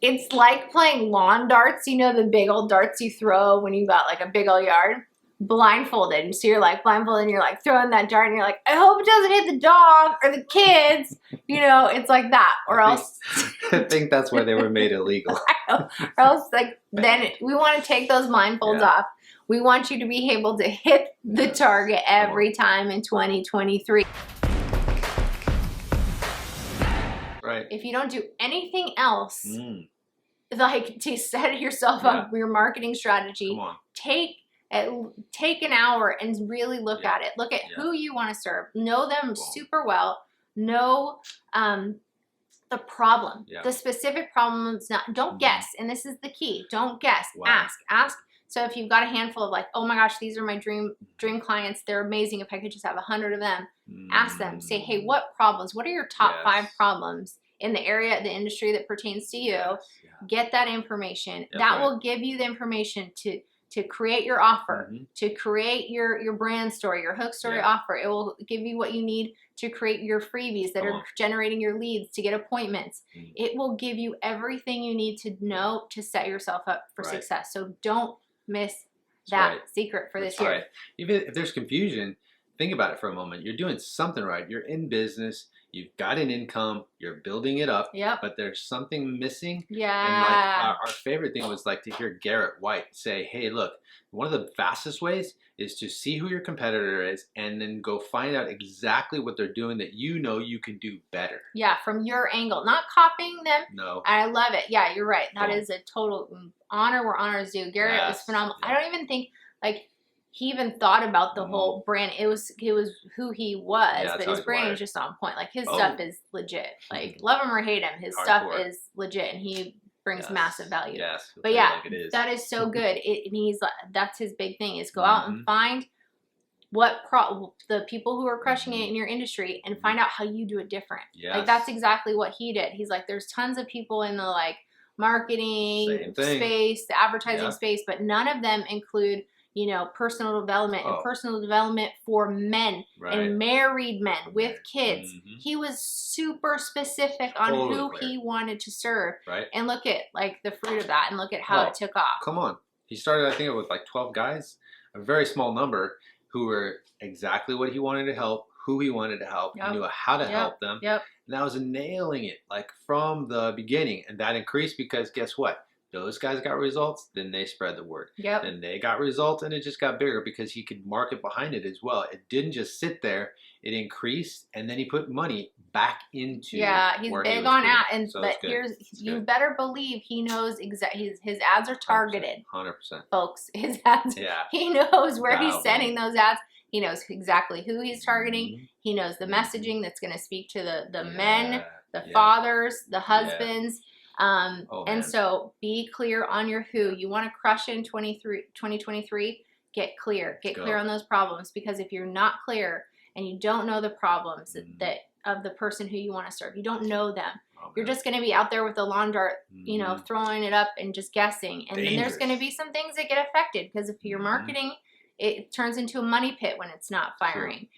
It's like playing lawn darts, you know, the big old darts you throw when you got like a big old yard, blindfolded. And so you're like blindfolded and you're like throwing that dart and you're like, I hope it doesn't hit the dog or the kids. You know, it's like that. Or else I think that's why they were made illegal. or else like then we want to take those blindfolds off. We want you to be able to hit the target every time in 2023. Right. If you don't do anything else, like to set yourself up your marketing strategy, take an hour and really look at it. Look at who you want to serve. Know them super well. Know the problem, the specific problems. Don't guess. And this is the key. Don't guess. Ask. So if you've got a handful of like, oh my gosh, these are my dream clients. They're amazing. If I could just have 100 of them, ask them. Say, hey, what problems? What are your top 5 problems in the area, the industry that pertains to you? Get that information. That will give you the information to create your offer, to create your brand story, your hook story offer. It will give you what you need to create your freebies that are generating your leads to get appointments. It will give you everything you need to know to set yourself up for success. So don't miss that secret for this year. Even if there's confusion, think about it for a moment. You're doing something right. You're in business. You've got an income. You're building it up. But there's something missing. And like our favorite thing was like to hear Garrett White say, hey, look, one of the fastest ways is to see who your competitor is and then go find out exactly what they're doing that you know you can do better. Yeah, from your angle. Not copying them. No. I love it. Yeah, you're right. That is a total honor where honor is due. Garrett was phenomenal. I don't even think like he even thought about the whole brand. It was who he was, but his brand is just on point. Like his stuff is legit. Like love him or hate him, his stuff is legit, and he brings massive value. But yeah, that is so good. And he's that's his big thing is go out and find the people who are crushing it in your industry and find out how you do it different. Like that's exactly what he did. He's like, there's tons of people in the like marketing space, the advertising space, but none of them include, you know, personal development and personal development for men and married men with kids. He was super specific on who he wanted to serve. And look at like the fruit of that and look at how it took off. Come on. He started, I think it was like 12 guys, a very small number who were exactly what he wanted to help, who he wanted to help, he knew how to help them. And that was nailing it like from the beginning. And that increased because guess what? Those guys got results, then they spread the word. Then they got results, and it just got bigger because he could market behind it as well. It didn't just sit there; it increased, and then he put money back into. He's big on ad, and so but you better believe he knows exactly. His ads are targeted. 100%, folks. His ads. He knows where he's sending those ads. He knows exactly who he's targeting. He knows the messaging that's going to speak to the men, the fathers, the husbands. And so be clear on your who. You want to crush it in 2023, get clear. Get clear on those problems, because if you're not clear and you don't know the problems that of the person who you want to serve, you don't know them. You're just going to be out there with a lawn dart, you know, throwing it up and just guessing. And then there's going to be some things that get affected, because if you're marketing, it turns into a money pit when it's not firing.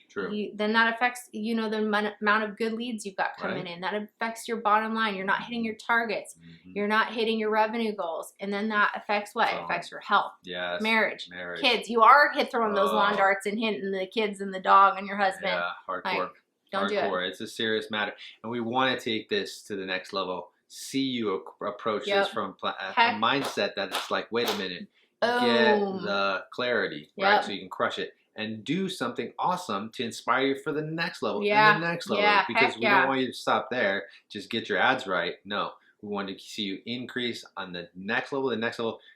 Then that affects, you know, the amount of good leads you've got coming in. That affects your bottom line. You're not hitting your targets. You're not hitting your revenue goals. And then that affects what? It affects your health, marriage, kids. You are throwing those lawn darts and hitting the kids and the dog and your husband. Yeah, hardcore. Like, don't do it. It's a serious matter. And we want to take this to the next level. See you approach this from a mindset that it's like, wait a minute. Get the clarity, right? So you can crush it and do something awesome to inspire you for the next level and the next level. Because we don't want you to stop there. Just get your ads right. No, we want to see you increase on the next level,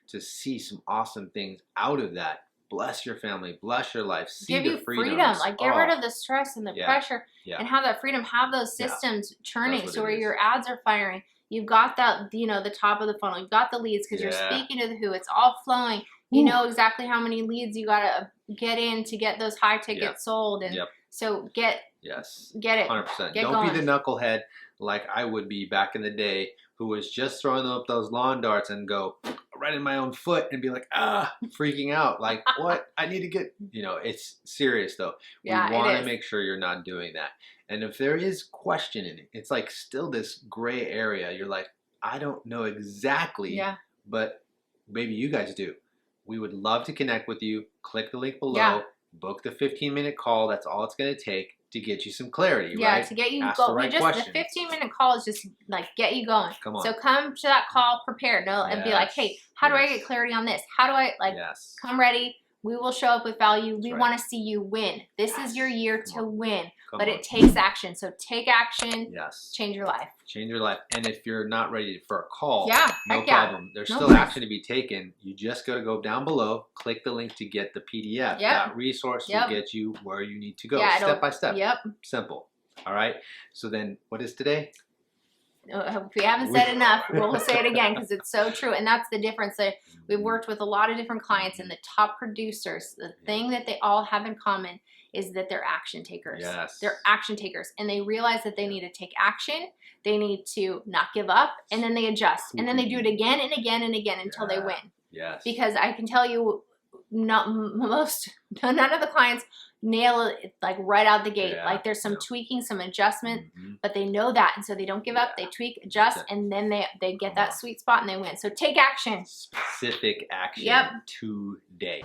to see some awesome things out of that. Bless your family, bless your life, see give you freedom. Like get rid of the stress and the pressure and have that freedom. Have those systems churning so where your ads are firing. You've got that, you know, the top of the funnel. You've got the leads because you're speaking to the who. It's all flowing. You know exactly how many leads you got to get in to get those high tickets sold. And so get it. 100%. Don't be the knucklehead like I would be back in the day, who was just throwing up those lawn darts and go right in my own foot and be like, freaking out. Like, what? I need to get, you know, it's serious though. We want to make sure you're not doing that. And if there is question in it, it's like still this gray area. You're like, I don't know exactly, but maybe you guys do. We would love to connect with you. Click the link below. Book the 15-minute call. That's all it's going to take to get you some clarity, right? To get you Ask go. the right The 15-minute call is just like get you going. Come on. So come to that call prepared, and be like, hey, how do I get clarity on this? How do I come ready? We will show up with value. We want to see you win. This is your year to win, but it takes action. So take action. Change your life. Change your life. And if you're not ready for a call, no problem. There's still action to be taken. You just got to go down below, click the link to get the PDF. That resource will get you where you need to go, step by step. Simple. All right. So then, what is today? If we haven't said enough, we'll say it again because it's so true. And that's the difference. We've worked with a lot of different clients, and the top producers, the thing that they all have in common is that they're action takers. They're action takers, and they realize that they need to take action. They need to not give up, and then they adjust, and then they do it again and again and again until they win. Because I can tell you, none of the clients nail it like right out the gate. Like there's some tweaking, some adjustment, but they know that, and so they don't give up. They tweak, adjust, and then they get that sweet spot and they win. So take action. Specific action today.